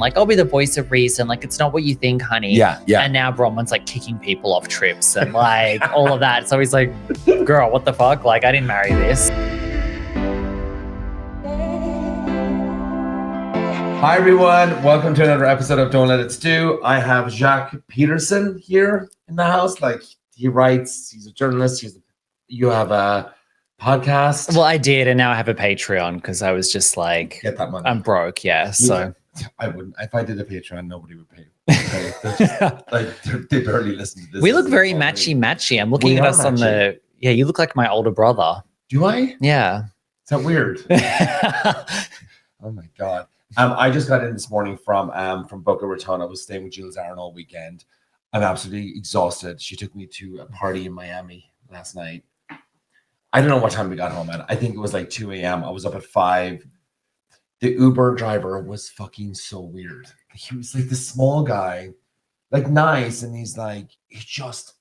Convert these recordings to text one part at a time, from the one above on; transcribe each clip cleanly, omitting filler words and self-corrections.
Like, I'll be the voice of reason. Like, it's not what you think, honey. Yeah. And now Bronwyn's like kicking people off trips and like all of that. So he's like, girl, what the fuck? Like, I didn't marry this. Hi, everyone. Welcome to another episode of Don't Let It Stu. I have Jacques Peterson here in the house. Like, he writes, he's a journalist. You have a podcast. Well, I did, and now I have a Patreon because I was just like, Get that money. I'm broke, yeah. So I wouldn't. If I did a Patreon, nobody would pay. They barely listen to this. We look very matchy. I'm looking at us on the. Yeah, you look like my older brother. Do I? Yeah. Is that weird? Oh my god. I just got in this morning from Boca Raton. I was staying with Jules Aaron all weekend. I'm absolutely exhausted. She took me to a party in Miami last night. I don't know what time we got home at. I think it was like 2 a.m. I was up at 5. The Uber driver was fucking so weird. He was like this small guy, like nice, and he's like, he just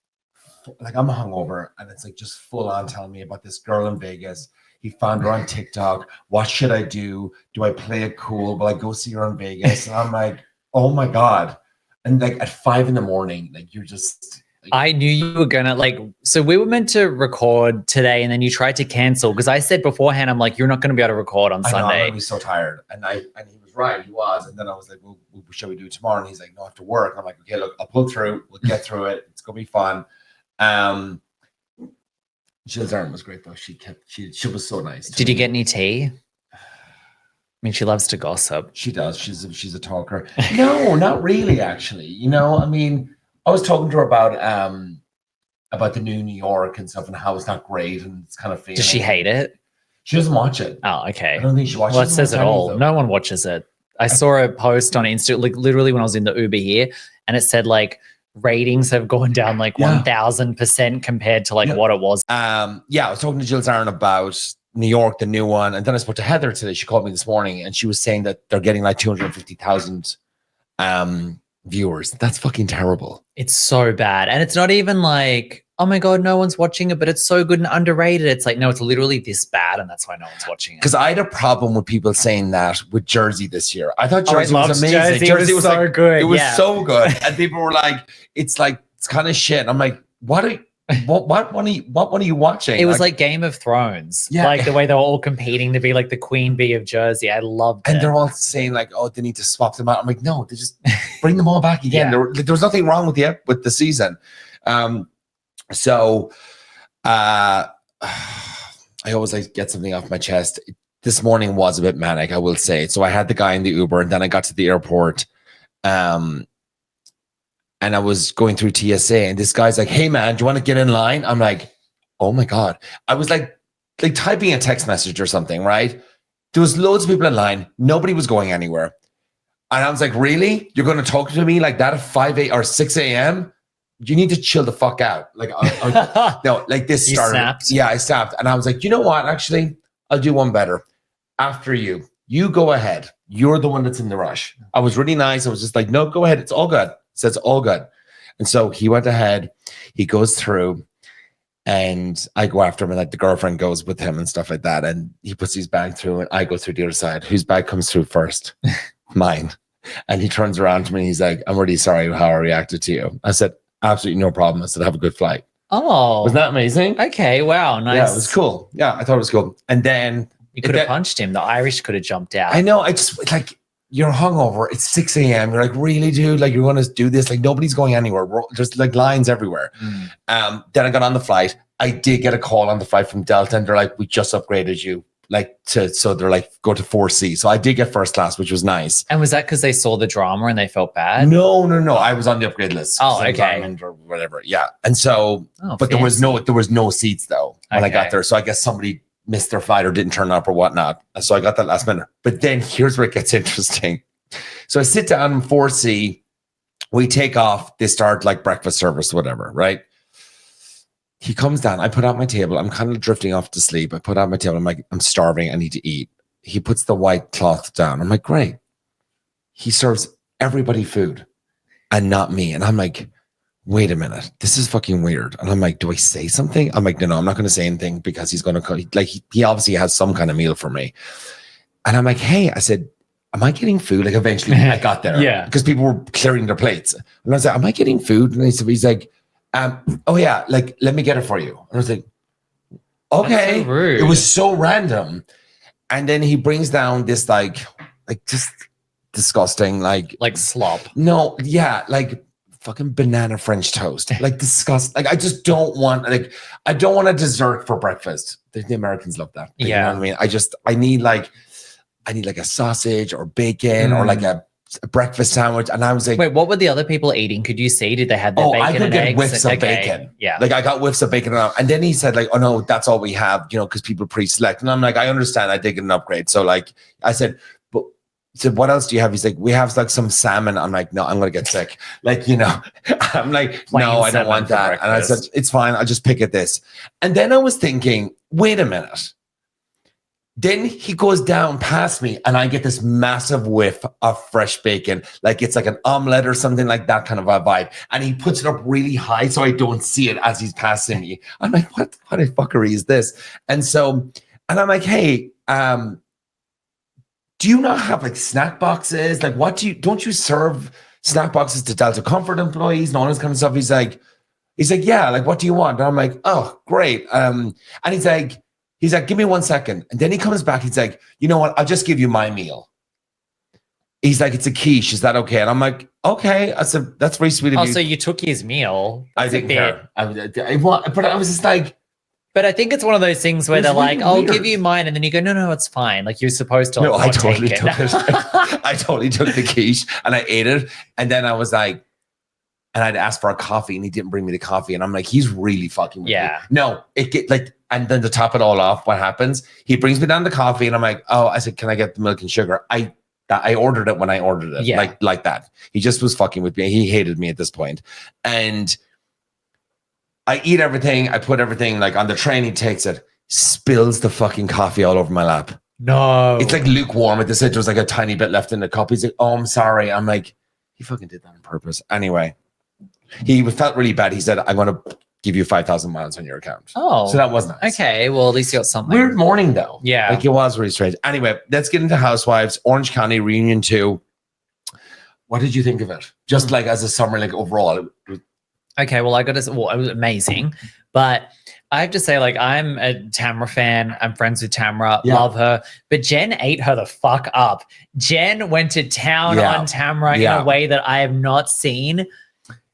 like, I'm hungover, and it's like just full on telling me about this girl in Vegas. He found her on TikTok. What should I do? Do I play it cool? Will I go see her in Vegas? And I'm like, oh my God. And like at 5 a.m, like you're just. Like, I knew you were going to like, so we were meant to record today and then you tried to cancel because I said beforehand, I'm like, you're not going to be able to record on Sunday. I'm going to be so tired. And he was right. He was. And then I was like, well, shall we do it tomorrow? And he's like, no, after work. I'm like, okay, look, I'll pull through. We'll get through it. It's going to be fun. Jill's arm was great though. She was so nice. Did you get any tea? I mean, she loves to gossip. She does. She's a talker. No, not really, actually. You know, I mean, I was talking to her about the new New York and stuff and how it's not great and it's kind of failing. Does she hate it? She doesn't watch it. Oh, okay. I don't think she watches it. Well, it says it all. No one watches it. I saw a post on Insta, like literally when I was in the Uber here, and it said like, ratings have gone down like 1000% compared to like what it was. I was talking to Jules Aaron about New York, the new one, and then I spoke to Heather today. She called me this morning and she was saying that they're getting like 250,000 viewers. That's fucking terrible. It's so bad. And it's not even like, oh my God, no one's watching it, but it's so good and underrated. It's like, no, it's literally this bad, and that's why no one's watching it. Because I had a problem with people saying that with Jersey this year. I thought Jersey was amazing. Jersey was so like, good. It was so good. And people were like, it's kind of shit. I'm like, what one are you watching? It was like Game of Thrones. Yeah. Like the way they were all competing to be like the queen bee of Jersey. I loved it. And they're all saying like, oh, they need to swap them out. I'm like, no, they just bring them all back again. There was nothing wrong with the season. So I always like to get something off my chest. This morning was a bit manic, I will say. So I had the guy in the Uber, and then I got to the airport, and I was going through TSA, and this guy's like, hey man, do you want to get in line? I'm like, oh my God. I was like typing a text message or something, right? There was loads of people in line. Nobody was going anywhere. And I was like, really? You're going to talk to me like that at 5 or 6 a.m.? You need to chill the fuck out. Like, no, like this started. Snapped? Yeah, I snapped. And I was like, you know what? Actually, I'll do one better. After you go ahead. You're the one that's in the rush. I was really nice. I was just like, no, go ahead. It's all good. So it's all good. And so he went ahead. He goes through, and I go after him, and like the girlfriend goes with him and stuff like that. And he puts his bag through, and I go through the other side. Whose bag comes through first? Mine. And he turns around to me, and he's like, I'm really sorry how I reacted to you. I said, absolutely no problem. I said, have a good flight. Oh. Wasn't that amazing? Okay, wow, nice. Yeah, it was cool. Yeah, I thought it was cool. And then you could have punched him. The Irish could have jumped out. I know. I just like, you're hungover. It's 6 a.m. You're like, really, dude? Like, you want to do this? Like, nobody's going anywhere. There's like lines everywhere. Then I got on the flight. I did get a call on the flight from Delta, and they're like, we just upgraded you. So they're like, go to 4C. So I did get first class, which was nice. And was that because they saw the drama and they felt bad? No. I was on the upgrade list. Oh, okay. Or whatever. Yeah. And so, but there was no seats though when I got there. So I guess somebody missed their flight or didn't turn up or whatnot. So I got that last minute. But then here's where it gets interesting. So I sit down in 4C. We take off. They start like breakfast service, whatever, right? He comes down. I put out my table. I'm kind of drifting off to sleep. I put out my table. I'm like, I'm starving. I need to eat. He puts the white cloth down. I'm like, great. He serves everybody food and not me. And I'm like, wait a minute. This is fucking weird. And I'm like, do I say something? I'm like, no, I'm not going to say anything because he's going to, like, he obviously has some kind of meal for me. And I'm like, hey, I said, am I getting food? Like eventually I got there. Yeah. Because people were clearing their plates. And I was like, am I getting food? And he's like, oh yeah, like, let me get it for you. And I was like, okay. That's so rude. It was so random. And then he brings down this like just disgusting, like slop. No, yeah, like fucking banana French toast. Like disgust. Like I just don't want I don't want a dessert for breakfast. The Americans love that. Like, you know what I mean? I need like a sausage or bacon or like a breakfast sandwich. And I was like, wait, what were the other people eating? Could you see? Did they have their bacon? I could and get eggs? whiffs of bacon. Yeah. Like I got whiffs of bacon. And then he said like, oh no, that's all we have, you know, because people pre-select. And I'm like, I understand. I did get an upgrade. So like I said, what else do you have? He's like, we have like some salmon. I'm like, no, I'm going to get sick. Like, you know, I'm like, no, I don't want that. And I said, it's fine. I'll just pick at this. And then I was thinking, wait a minute. Then he goes down past me and I get this massive whiff of fresh bacon. Like it's like an omelet or something like that kind of a vibe. And he puts it up really high so I don't see it as he's passing me. I'm like, what a fuckery is this? And I'm like, hey, do you not have like snack boxes? Like don't you serve snack boxes to Delta Comfort employees and all this kind of stuff? He's like, yeah, like what do you want? And I'm like, oh, great. And he's like, give me 1 second. And then he comes back. He's like, you know what? I'll just give you my meal. He's like, it's a quiche. Is that okay? And I'm like, okay. I said, that's very sweet of you. Oh, so you took his meal. I didn't care. But I was just like. But I think it's one of those things where they're like, I'll give you mine. And then you go, no, it's fine. Like you're supposed to No, I totally take took it. I totally took the quiche and I ate it. And then I was like, and I'd asked for a coffee and he didn't bring me the coffee. And I'm like, he's really fucking with me. No, and then to top it all off, what happens? He brings me down the coffee and I'm like, oh, I said, can I get the milk and sugar? I ordered it when I ordered it. Yeah. Like that. He just was fucking with me. He hated me at this point. And I eat everything. I put everything like on the train. He takes it, spills the fucking coffee all over my lap. No. It's like lukewarm. At this edge, there was like a tiny bit left in the cup. He's like, oh, I'm sorry. I'm like, he fucking did that on purpose. Anyway, he felt really bad. He said, I'm going to give you 5,000 miles on your account. Oh. So that was nice. Okay. Well, at least you got something. Weird morning, though. Yeah. Like it was really strange. Anyway, let's get into Housewives. Orange County Reunion 2. What did you think of it? Just like as a summer, like overall. Okay. Well, it was amazing. But I have to say, like, I'm a Tamra fan. I'm friends with Tamra. Love her. But Jen ate her the fuck up. Jen went to town on Tamra in a way that I have not seen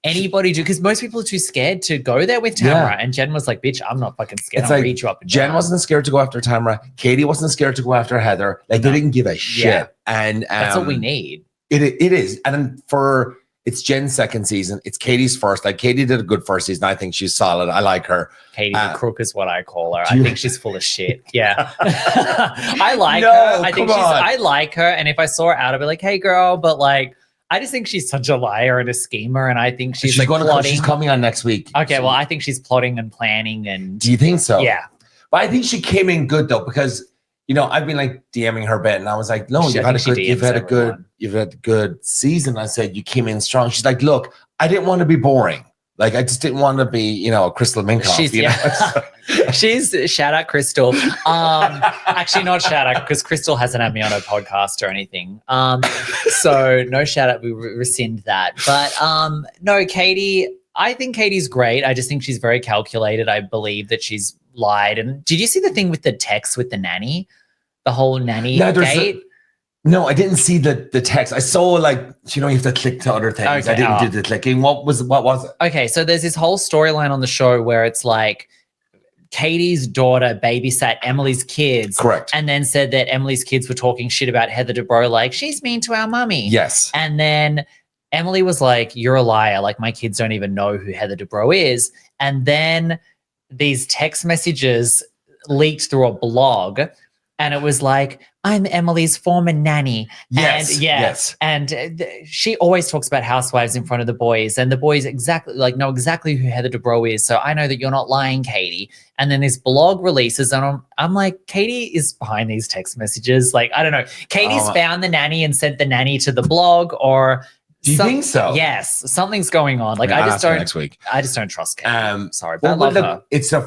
anybody do, because most people are too scared to go there with Tamra. And Jen was like, bitch, I'm not fucking scared. I'll read you up and Jen down. wasn't scared to go after Tamra. Katie wasn't scared to go after Heather. Like, they didn't give a shit. And that's what we need. It is. And it's Jen's second season. It's Katie's first. Like, Katie did a good first season. I think she's solid. I like her. Katie the crook is what I call her. I think she's full of shit. Yeah. I like her. I like her. And if I saw her out, I'd be like, hey girl, but like, I just think she's such a liar and a schemer. And I think she's like plotting. She's coming on next week. Okay. Well, I think she's plotting and planning. And do you think so? Yeah. But I think she came in good though, because you know, I've been like DMing her bit and I was like, no, you've had a good season. I said, you came in strong. She's like, look, I didn't want to be boring. Like, I just didn't want to be, you know, Crystal Minkoff. She's shout out Crystal. Actually not shout out, because Crystal hasn't had me on her podcast or anything. So no shout out, we rescind that. But no, Katie, I think Katie's great. I just think she's very calculated. I believe that she's lied. And did you see the thing with the text with the nanny? The whole nanny gate? No, I didn't see the text. I saw like, you know, you have to click to other things. Okay, I didn't do the clicking. What was it? Okay, so there's this whole storyline on the show where it's like Katie's daughter babysat Emily's kids. Correct. And then said that Emily's kids were talking shit about Heather Dubrow, like, she's mean to our mummy. Yes. And then Emily was like, you're a liar. Like, my kids don't even know who Heather Dubrow is. And then these text messages leaked through a blog, and it was like, I'm Emily's former nanny. Yes. And she always talks about Housewives in front of the boys, and the boys know exactly who Heather Dubrow is. So I know that you're not lying, Katie. And then this blog releases, and I'm like, Katie is behind these text messages. Like, I don't know. Katie's found the nanny and sent the nanny to the blog, or Do you think so? Yes, something's going on. Like I'll I just ask her don't. next week. I just don't trust Kate. Sorry, but Well, I love look, her. it's the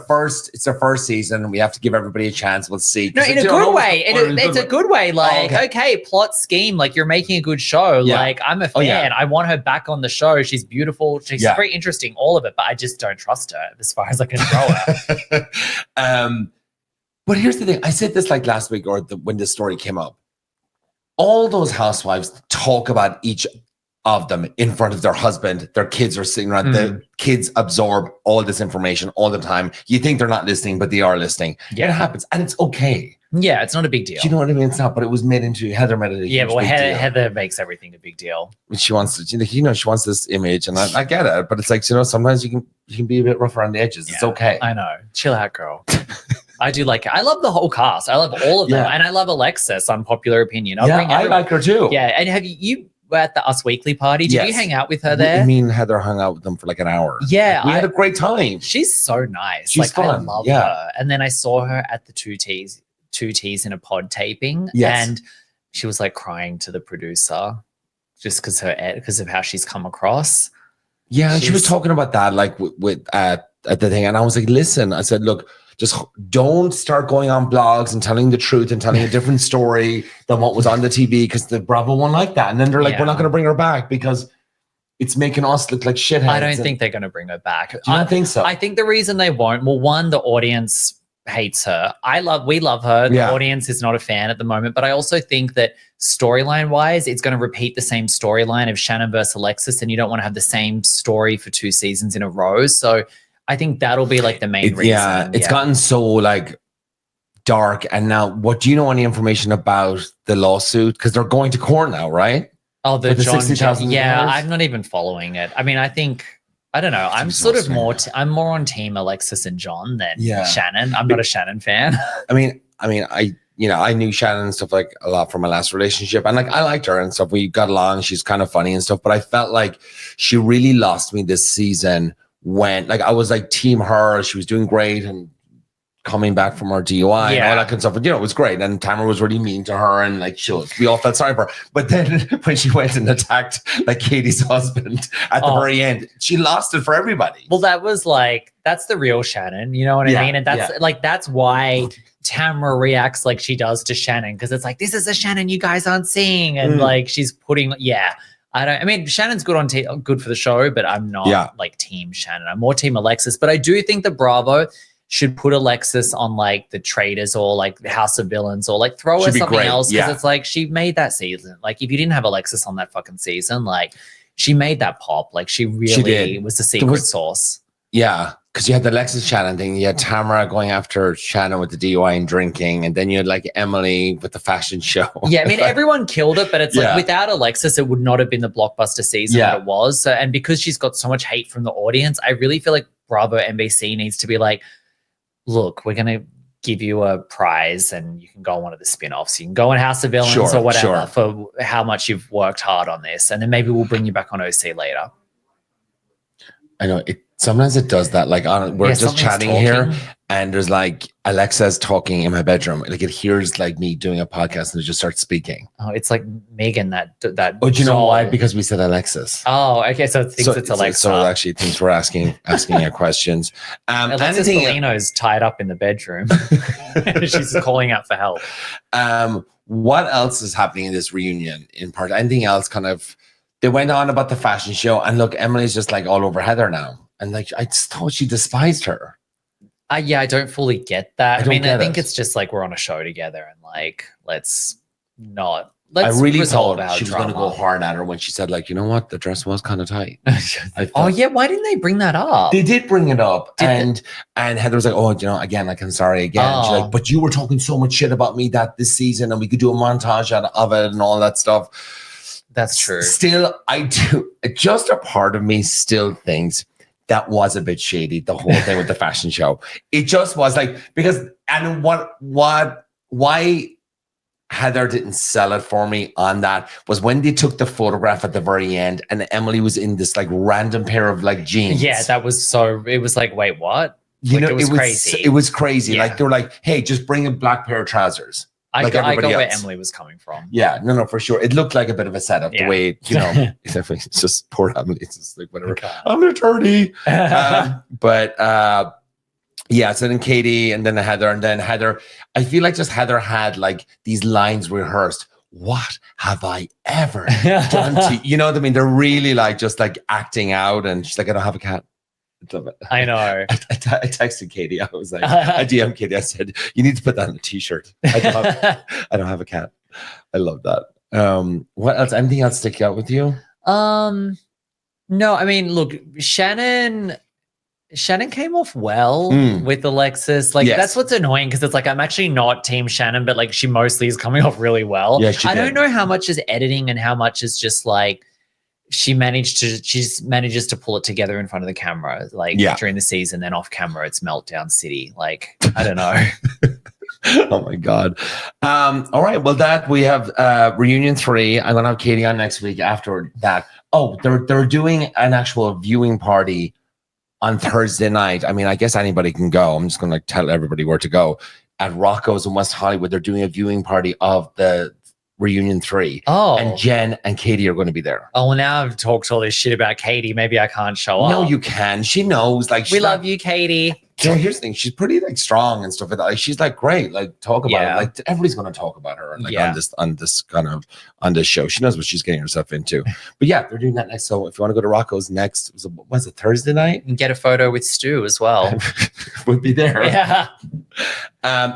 first season. We have to give everybody a chance. We'll see. No, in a good way. It's a good way. Like, okay, plot scheme. Like, you're making a good show. Yeah. Like, I'm a fan. I want her back on the show. She's beautiful. She's very interesting. All of it, but I just don't trust her as far as I can throw her. But here's the thing. I said this like last week, or when this story came up. All those housewives talk about each of them in front of their husband. Their kids are sitting around. The kids absorb all this information all the time. You think they're not listening, but they are listening. Yeah. It happens, and it's okay. Yeah, it's not a big deal. Do you know what I mean? It's not, but it was made into Heather made it a yeah, but Heather makes everything a big deal. She wants to, she wants this image, and I get it, but it's like, sometimes you can be a bit rough around the edges. Yeah, it's okay. I know. Chill out, girl. I do like it. I love the whole cast. I love all of them, and I love Alexis. Unpopular opinion. I like her too. Yeah, and have you were at the Us Weekly party? Did you hang out with her there? I mean, Heather hung out with them for like an hour. Yeah, we had a great time. She's so nice. She's fun. I love her. And then I saw her at the Two Ts in a Pod taping, and she was like crying to the producer just because of how she's come across. Yeah, and she was talking about that like with at the thing, and I was like, listen, I said, look. Just don't start going on blogs and telling the truth and telling a different story than what was on the TV, because the Bravo won't like that. And then they're like, we're not going to bring her back because it's making us look like shitheads. I don't think they're going to bring her back. Do you not think so? I think the reason they won't, well, one, the audience hates her. We love her. The audience is not a fan at the moment. But I also think that storyline wise, it's going to repeat the same storyline of Shannon versus Alexis, and you don't want to have the same story for 2 seasons in a row. So I think that'll be like the main reason. Yeah, it's gotten so like dark. And now, what do you know any information about the lawsuit? Because they're going to court now, right? Oh, the John, $60,000. Yeah, I'm not even following it. I mean, I don't know. I'm sort of I'm more on team Alexis and John than Shannon. I'm not a Shannon fan. I mean, I knew Shannon and stuff like a lot from my last relationship, and like I liked her and stuff. We got along. She's kind of funny and stuff. But I felt like she really lost me this season. When like I was like team her, she was doing great and coming back from her DUI and all that kind of stuff. But, it was great. And Tamra was really mean to her, and like we all felt sorry for her. But then when she went and attacked like Katie's husband at the very end, she lost it for everybody. Well, that's the real Shannon. You know what I mean? And that's why Tamra reacts like she does to Shannon, because it's like, this is a Shannon you guys aren't seeing, and like she's putting I mean, Shannon's good for the show, but I'm not like team Shannon. I'm more team Alexis. But I do think the Bravo should put Alexis on like the Traitors or like the House of Villains, or like throw her something else, because it's like she made that season. Like if you didn't have Alexis on that fucking season, like she made that pop. Like she really was the secret sauce. Yeah. Because you had the Alexis Shannon thing, you had Tamra going after Shannon with the DUI and drinking, and then you had like Emily with the fashion show. Yeah, I mean, everyone killed it, but it's like without Alexis, it would not have been the blockbuster season that it was. So, and because she's got so much hate from the audience, I really feel like Bravo NBC needs to be like, look, we're going to give you a prize and you can go on one of the spin-offs. You can go on House of Villains or whatever for how much you've worked hard on this. And then maybe we'll bring you back on OC later. I know sometimes it does that. Like we're just chatting here, and there's like Alexa's talking in my bedroom. Like it hears like me doing a podcast, and it just starts speaking. Oh, it's like Megan that. Oh, do you know why? Because we said Alexis. Oh, okay. So it thinks it's Alexa. So it actually thinks we're asking her questions. Alexis Polino's tied up in the bedroom. She's calling out for help. What else is happening in this reunion? In part, anything else? Kind of. They went on about the fashion show, and look, Emily's just like all over Heather now. And like, I just thought she despised her. I don't fully get that. I think it's just like we're on a show together, and like, let's I really thought she was going to go hard at her when she said, like, you know what, the dress was kind of tight. Why didn't they bring that up? They did bring it up, and Heather was like, oh, again, like, I'm sorry again. She's like, but you were talking so much shit about me that this season, and we could do a montage of it and all that stuff. That's true. Still, I do. Just a part of me still thinks that was a bit shady, the whole thing with the fashion show. It just was like, why Heather didn't sell it for me on that was when they took the photograph at the very end, and Emily was in this like random pair of like jeans. Yeah, it was like, wait, what? It was crazy. It was crazy. Yeah. Like they were like, hey, just bring a black pair of trousers. I like got everybody where else. Emily was coming from. Yeah, no, for sure. It looked like a bit of a setup. The way it's just poor Emily. It's just like whatever. Okay. I'm an attorney. But yeah. So then Katie, and then Heather. I feel like just Heather had like these lines rehearsed. What have I ever done to you? Know what I mean? They're really like just like acting out, and she's like, I don't have a cat. I know. I texted Katie. I was like, I DM'd Katie. I said, you need to put that on a t-shirt. I don't have a cat. I love that. What else? Anything else stick out with you? No, I mean, look, Shannon came off well with Alexis. Like, that's what's annoying, because it's like, I'm actually not team Shannon, but like she mostly is coming off really well. Yeah, I don't know how much is editing and how much is just like she manages to pull it together in front of the camera, like during the season, then off camera it's meltdown city. Like, I don't know. Oh my God. All right. Well, we have reunion 3. I'm gonna have Katie on next week after that. Oh, they're doing an actual viewing party on Thursday night. I mean, I guess anybody can go. I'm just gonna like tell everybody where to go. At Rocco's in West Hollywood, they're doing a viewing party of the reunion 3. Oh, and Jen and Katie are going to be there. Oh, well, now I've talked all this shit about Katie. Maybe I can't show up. No, you can. She knows. Like, we love you, Katie. You know, here's the thing. She's pretty like strong and stuff like that. Like, she's like great. Like, talk about it. Like, everybody's going to talk about her and like on this show. She knows what she's getting herself into. But yeah, they're doing that next. So if you want to go to Rocco's next, was it Thursday night? And get a photo with Stu as well. We'll be there. Yeah.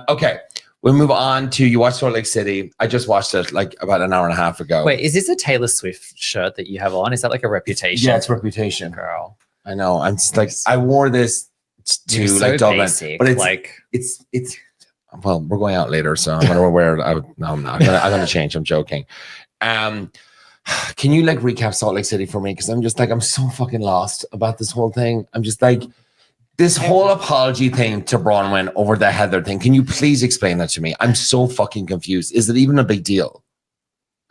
Okay. We'll move on to, you watched Salt Lake City. I just watched it like about an hour and a half ago. Wait, is this a Taylor Swift shirt that you have on? Is that like a Reputation? Yeah, it's Reputation. Girl. I know. I'm just like, I wore this to so like Dublin. basic, but it's well, we're going out later, so I'm gonna wear it. No, I'm not. I'm gonna change. I'm joking. Can you like recap Salt Lake City for me? Because I'm just like, I'm so fucking lost about this whole thing. I'm just like, this whole apology thing to Bronwyn over the Heather thing. Can you please explain that to me? I'm so fucking confused. Is it even a big deal?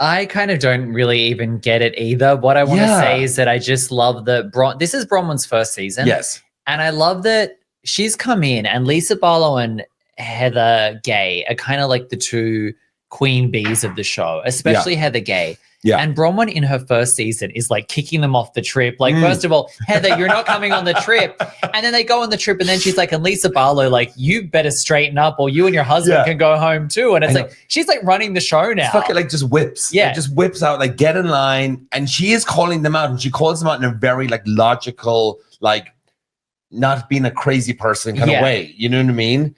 I kind of don't really even get it either. What I want to say is that I just love that this is Bronwyn's first season. Yes. And I love that she's come in, and Lisa Barlow and Heather Gay are kind of like the two queen bees of the show, especially Heather Gay. Yeah. And Bronwyn in her first season is like kicking them off the trip. Like, first of all, Heather, you're not coming on the trip. And then they go on the trip, and then she's like, and Lisa Barlow, like, you better straighten up or you and your husband can go home too. And it's like, she's like running the show now. It's fucking like just whips. Yeah. Like, just whips out, like, get in line. And she is calling them out, and she calls them out in a very like logical, like not being a crazy person kind of way. You know what I mean?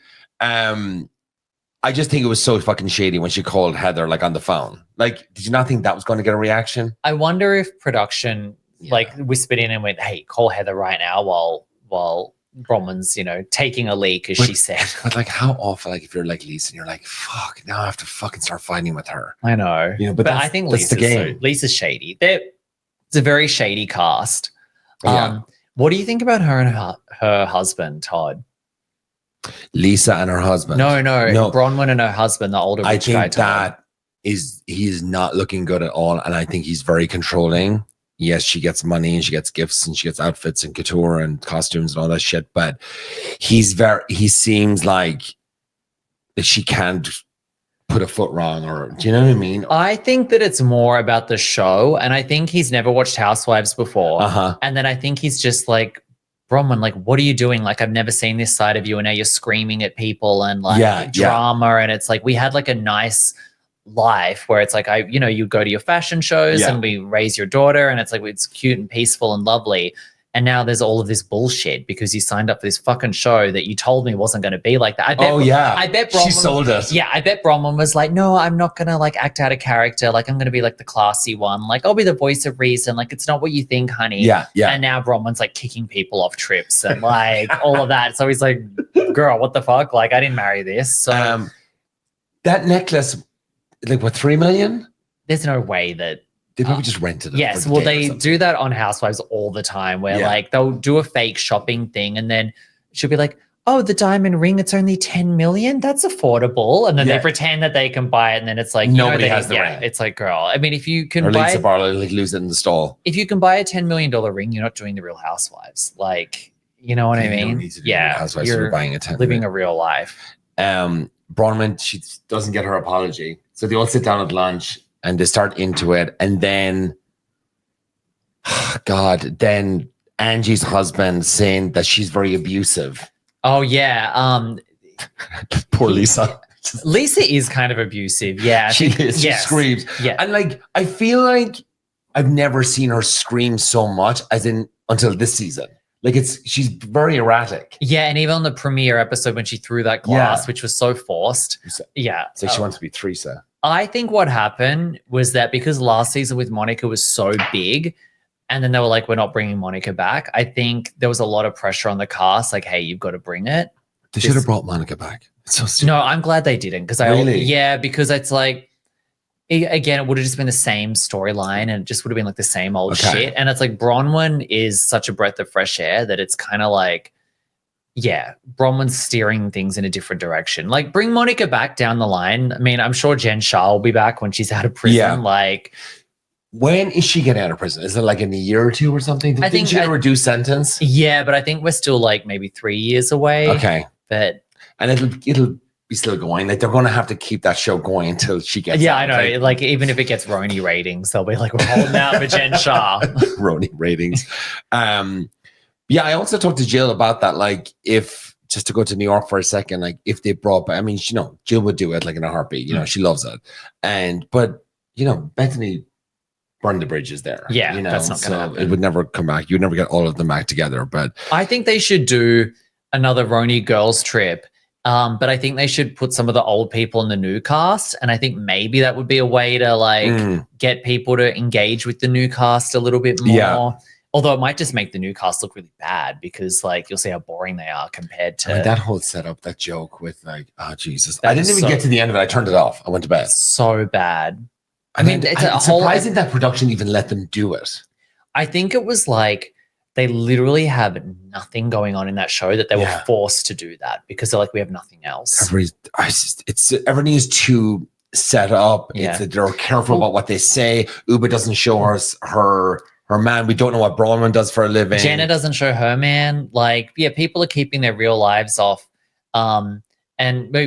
I just think it was so fucking shady when she called Heather like on the phone. Like, did you not think that was going to get a reaction? I wonder if production like whispered in and went, "Hey, call Heather right now," while Bronwyn's, taking a leak, as she said. But like, how awful! Like, if you're like Lisa, and you're like, "Fuck, now I have to fucking start fighting with her." I know, but I think that's the game. Lisa's shady. It's a very shady cast. What do you think about her and her husband, Todd? Lisa and her husband. No. Bronwyn and her husband, the older rich guy. I think he's not looking good at all, and I think he's very controlling. Yes, she gets money and she gets gifts and she gets outfits and couture and costumes and all that shit, but he seems like she can't put a foot wrong, or do you know what I mean? I think that it's more about the show, and I think he's never watched Housewives before. And then I think he's just like, Bronwyn, like, what are you doing? Like, I've never seen this side of you, and now you're screaming at people and like drama. And it's like, we had like a nice life where it's like, you go to your fashion shows and we raise your daughter, and it's like, it's cute and peaceful and lovely. And now there's all of this bullshit because you signed up for this fucking show that you told me wasn't going to be like that. I bet Bronwyn, she sold us. Yeah, I bet Bronwyn was like, no, I'm not going to like act out a character. Like, I'm going to be like the classy one. Like, I'll be the voice of reason. Like, it's not what you think, honey. Yeah. And now Bronwyn's like kicking people off trips and like all of that. So he's like, girl, what the fuck? Like, I didn't marry this. So that necklace, like, what, $3 million? There's no way that. They probably just rented it. Yes, well, they do that on Housewives all the time, where like they'll do a fake shopping thing, and then she'll be like, "Oh, the diamond ring, it's only $10 million. That's affordable." And then they pretend that they can buy it, and then it's like nobody has the ring. It's like, girl, I mean, if you can buy, Lisa Barlow like lose it in the stall. If you can buy a $10 million ring, you're not doing the Real Housewives. Like, you know what I mean? Housewives, you're buying a 10 living a real life. Bronwyn, she doesn't get her apology. So they all sit down at lunch and they start into it. And then, then Angie's husband saying that she's very abusive. Oh, yeah. Poor Lisa. Lisa is kind of abusive. Yeah. She is. She screams. Yeah. And like, I feel like I've never seen her scream so much as in until this season. Like she's very erratic. Yeah, and even on the premiere episode when she threw that glass, which was so forced. Yeah. It's like she wants to be Teresa. I think what happened was that because last season with Monica was so big, and then they were like, we're not bringing Monica back. I think there was a lot of pressure on the cast, like, hey, you've got to bring it. They should have brought Monica back. It's so stupid. No, I'm glad they didn't because because it's like, again, it would have just been the same storyline and it just would have been like the same old shit. And it's like Bronwyn is such a breath of fresh air that it's kind of like, yeah, Bronwyn's steering things in a different direction. Like bring Monica back down the line. I mean, I'm sure Jen Shah will be back when she's out of prison. Yeah. Like, when is she getting out of prison? Is it like in a year or two or something? I think she get a reduced sentence? Yeah, but I think we're still like maybe 3 years away. Okay. And it'll be still going. Like they're going to have to keep that show going until she gets out. I know. Like even if it gets RHONY ratings, they'll be like, we're holding out for Jen Shah. RHONY ratings. Yeah, I also talked to Jill about that. Like if, just to go to New York for a second, like if they brought, I mean, Jill would do it like in a heartbeat. She loves it. But Bethany burned the bridges there. Yeah, that's not going to happen. It would never come back. You'd never get all of them back together. But I think they should do another RHONY girls trip. But I think they should put some of the old people in the new cast. And I think maybe that would be a way to like get people to engage with the new cast a little bit more. Yeah. Although it might just make the new cast look really bad because like you'll see how boring they are compared to that whole setup, that joke with like, oh Jesus. I didn't even get to the end of it. I turned it off. I went to bed. So bad. I mean, it's surprising that production even let them do it. I think it was like they literally have nothing going on in that show that they were forced to do that because they're like, we have nothing else. Everything is too set up. Yeah. They're careful about what they say. Uba doesn't show her man. We don't know what Bronwyn does for a living. Jenna doesn't show her man. Like, yeah, people are keeping their real lives off. And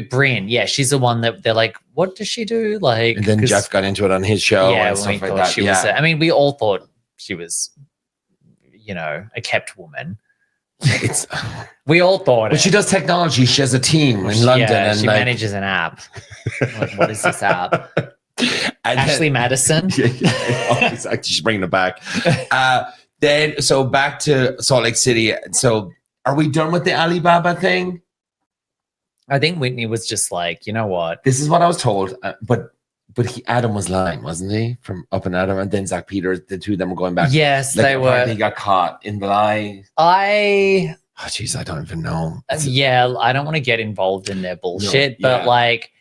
Brian, she's the one that they're like, what does she do? Like, and then Jeff got into it on his show and stuff like that. She was, I mean, we all thought she was, a kept woman. We all thought but she does technology. She has a team in London. Yeah, and she manages an app. Like, what is this app? Ashley Madison. Exactly. She's bringing it back. So back to Salt Lake City. So are we done with the Alibaba thing? I think Whitney was just like, you know what? This is what I was told. But Adam was lying, wasn't he? From Up and Adam, and then Zach Peters, the two of them were going back. Yes, like, they were. He got caught in the lie. I don't even know. I don't want to get involved in their bullshit, but like,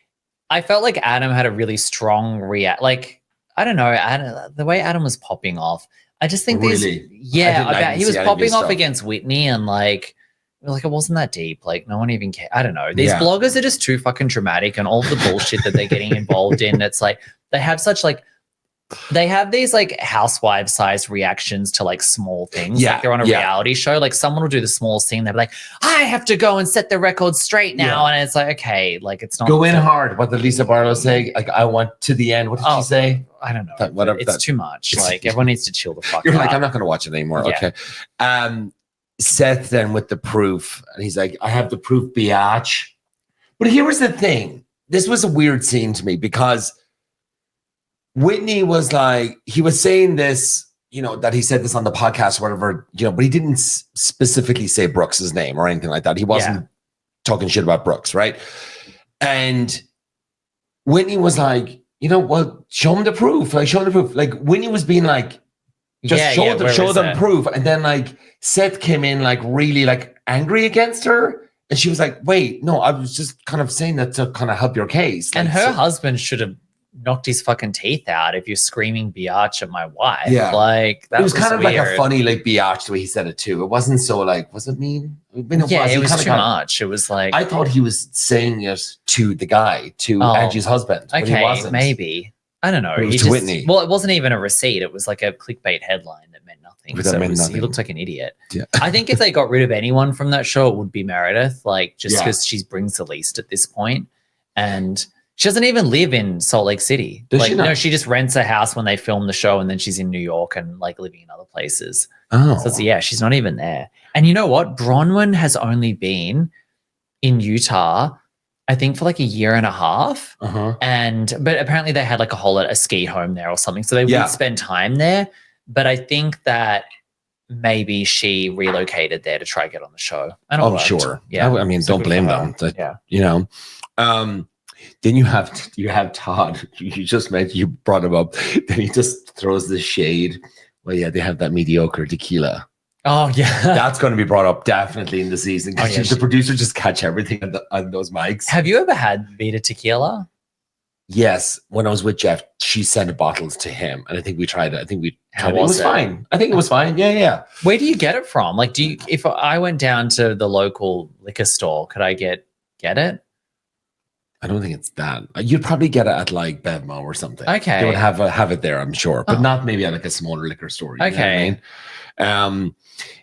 I felt like Adam had a really strong Like, I don't know, the way Adam was popping off. I just think he was popping off against Whitney and like it wasn't that deep. Like no one even cared. I don't know. These bloggers are just too fucking dramatic and all the bullshit that they're getting involved in. It's like they have these like housewives sized reactions to like small things. Yeah. Like they're on a reality show. Like someone will do the smallest thing. They're like, I have to go and set the record straight now. And it's like, okay, like it's not go in hard. What did Lisa Barlow say? Like I want to the end. What did she say? I don't know. It's too much. Like everyone needs to chill the fuck out. You're like, I'm not gonna watch it anymore. Yeah. Okay. Seth then with the proof, and he's like, I have the proof, biatch. But here was the thing. This was a weird scene to me because Whitney was like, he was saying this, that he said this on the podcast or whatever, but he didn't specifically say Brooks's name or anything like that. He wasn't talking shit about Brooks, right? And Whitney was like, well, show him the proof. Like, show him the proof. Like, Whitney was being like, just show them proof. And then like Seth came in like really like angry against her. And she was like, wait, no, I was just kind of saying that to kind of help your case. And her husband should have knocked his fucking teeth out if you're screaming biatch at my wife. Yeah. Like that was kind of weird. Like a funny like biatch the way he said it too. It wasn't so like, was it mean? It was too much. It was like I thought he was saying it to the guy, to Angie's husband. Okay, but he wasn't. Maybe. I don't know. It was to Whitney. Well, it wasn't even a receipt. It was like a clickbait headline that meant nothing. He looked like an idiot. Yeah. I think if they got rid of anyone from that show, it would be Meredith, like just because she brings the least at this point. and she doesn't even live in Salt Lake City. Does she not? No, she just rents a house when they film the show, and then she's in New York and like living in other places. Oh, So yeah, she's not even there. And you know what? Bronwyn has only been in Utah, I think, for like a year and a half. But apparently they had like a ski home there or something. So they would spend time there. But I think that maybe she relocated there to try to get on the show. And I'm sure. Yeah. I mean, don't blame them. You know. Then you have Todd. You brought him up. Then he just throws the shade. Well, yeah, they have that mediocre tequila. Oh yeah, that's going to be brought up definitely in the season. The producers just catch everything on those mics. Have you ever had Vita tequila? Yes, when I was with Jeff, she sent bottles to him, and I think we tried it. How it was fine. I think it was fine. Yeah. Where do you get it from? Like, if I went down to the local liquor store, could I get it? I don't think it's that. You'd probably get it at like Bevmo or something. Okay, they would have it there, I'm sure, but not maybe at like a smaller liquor store. You know what I mean?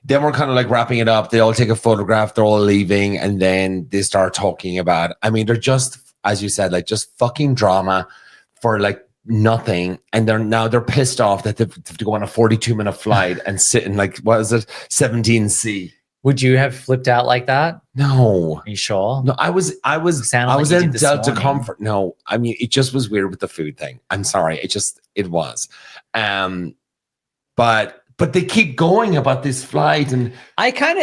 Then we're kind of like wrapping it up. They all take a photograph. They're all leaving, and then they start talking about. I mean, they're just, as you said, like just fucking drama for like nothing. And they're pissed off that they have to go on a 42-minute flight and sit in like, what is it, 17C. Would you have flipped out like that? No. Are you sure? No, I was in Delta Comfort. No, I mean, it just was weird with the food thing. I'm sorry. It was. But they keep going about this flight, and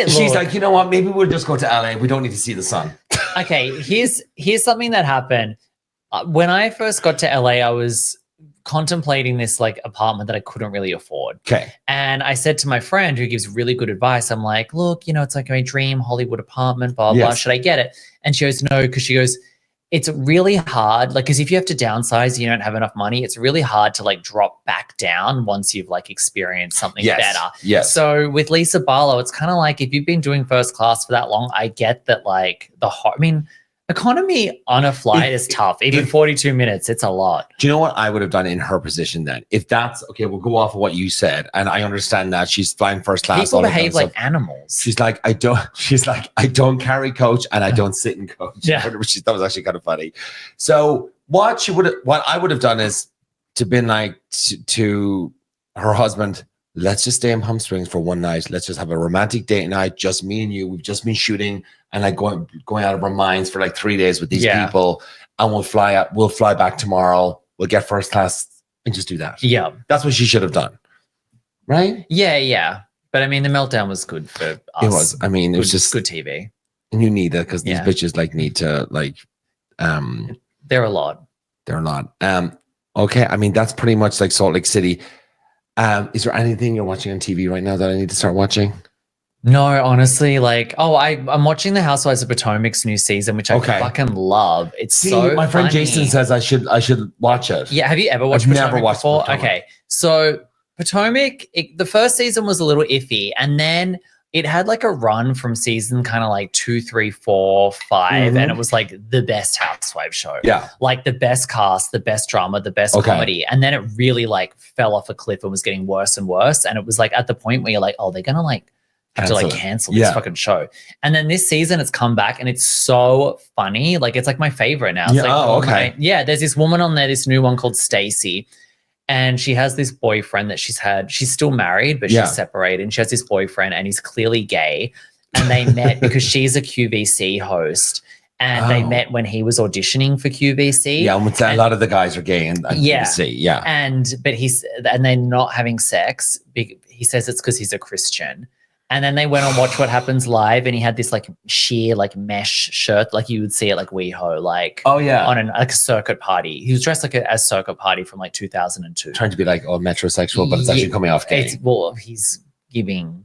she's like, you know what? Maybe we'll just go to LA. We don't need to see the sun. Okay, here's something that happened. When I first got to LA, I was contemplating this like apartment that I couldn't really afford. Okay. And I said to my friend who gives really good advice, I'm like, look, you know, it's like my dream Hollywood apartment, blah, blah. Should I get it? And she goes, no, because she goes, it's really hard. Like, because if you have to downsize, you don't have enough money. It's really hard to like drop back down once you've like experienced something better. Yes. So with Lisa Barlow, it's kind of like if you've been doing first class for that long, I get that like economy on a flight is tough. Even 42 minutes, it's a lot. Do you know what I would have done in her position then? If that's okay, we'll go off of what you said, and I understand that she's flying first class. People behave like animals. She's like, I don't carry coach and I don't sit in coach. Yeah, that was actually kind of funny. So what I would have done is to been like to her husband, let's just stay in Palm Springs for one night. Let's just have a romantic date night, just me and you. We've just been shooting and like going out of our minds for like 3 days with these people, and we'll fly back tomorrow. We'll get first class and just do that. Yeah, that's what she should have done, right? Yeah. But I mean, the meltdown was good for us. It was. I mean, it was just good TV, and you need it because these bitches like need to like. They're a lot. Okay, I mean that's pretty much like Salt Lake City. Is there anything you're watching on TV right now that I need to start watching? No, honestly, like, I'm watching the Housewives of Potomac's new season, which I fucking love. It's my friend funny. Jason says I should watch it. Yeah, have you ever watched Potomac never watched before? Potomac. Okay, so Potomac, the first season was a little iffy, and then it had like a run from season kind of like 2, 3, 4, 5, and it was like the best Housewives show. Yeah, like the best cast, the best drama, the best comedy, and then it really like fell off a cliff and was getting worse and worse, and it was like at the point where you're like, oh, they're gonna like have to like cancel this fucking show. And then this season it's come back and it's so funny. Like it's like my favorite now. It's there's this woman on there, this new one called Stacy. And she has this boyfriend that she's still married, but she's separated. And she has this boyfriend and he's clearly gay. And they met because she's a QVC host. And they met when he was auditioning for QVC. Yeah, and a lot of the guys are gay and QVC. Yeah. And they're not having sex. He says it's because he's a Christian. And then they went on Watch What Happens Live, and he had this like sheer like mesh shirt, like you would see at like WeHo, like on like a circuit party. He was dressed like a circuit party from like 2002, trying to be like metrosexual, but it's actually coming off gay. He's giving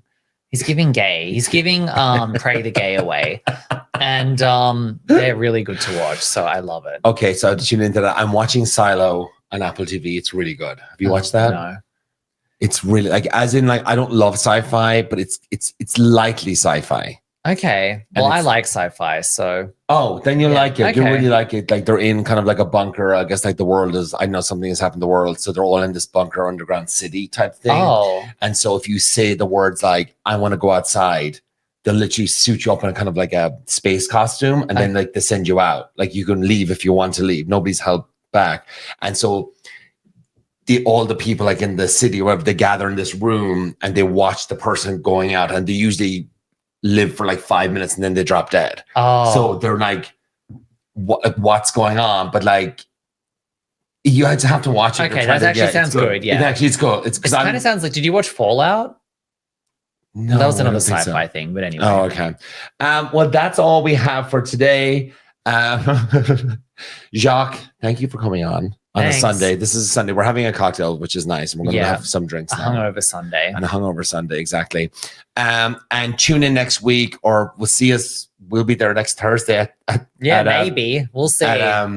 gay. He's giving Pray the Gay away, and they're really good to watch. So I love it. Okay, so tune into that. I'm watching Silo on Apple TV. It's really good. Have you watched that? No. It's really like, as in like, I don't love sci-fi, but it's lightly sci-fi. Okay. Well, I like sci-fi, so. Oh, then you like it. Okay. You really like it. Like they're in kind of like a bunker. I guess like the world is, I know something has happened to the world. So they're all in this bunker underground city type thing. Oh. And so if you say the words like, I want to go outside, they'll literally suit you up in a kind of like a space costume, and then like they send you out. Like you can leave if you want to leave. Nobody's held back. And so all the people like in the city or wherever, they gather in this room and they watch the person going out, and they usually live for like 5 minutes and then they drop dead. So they're like, what's going on? But like, you have to watch it. Okay, that actually sounds good. Yeah, it's cool. It kind of sounds like. Did you watch Fallout? No, that was another sci-fi thing. But anyway. Oh, okay. Well, that's all we have for today. Jacques, thank you for coming on a Sunday. This is a Sunday. We're having a cocktail, which is nice. And we're going to have some drinks now. Hungover Sunday. And a hungover Sunday, exactly. And tune in next week, or we'll see us. We'll be there next Thursday. Maybe. We'll see. At,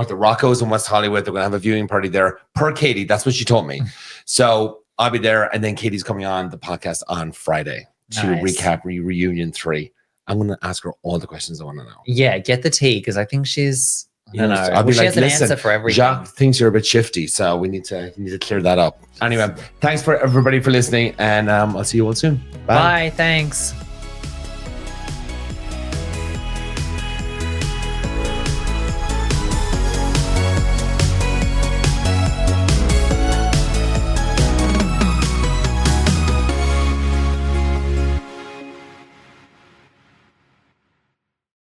the Rocco's in West Hollywood. They're going to have a viewing party there per Katie. That's what she told me. So I'll be there. And then Katie's coming on the podcast on Friday to recap Reunion 3. I'm going to ask her all the questions I want to know. Yeah, get the tea, because I think she's, I don't know. She has an answer for everything. Jacques thinks you're a bit shifty, so we need to clear that up. Anyway, thanks for everybody for listening, and I'll see you all soon. Bye. Thanks.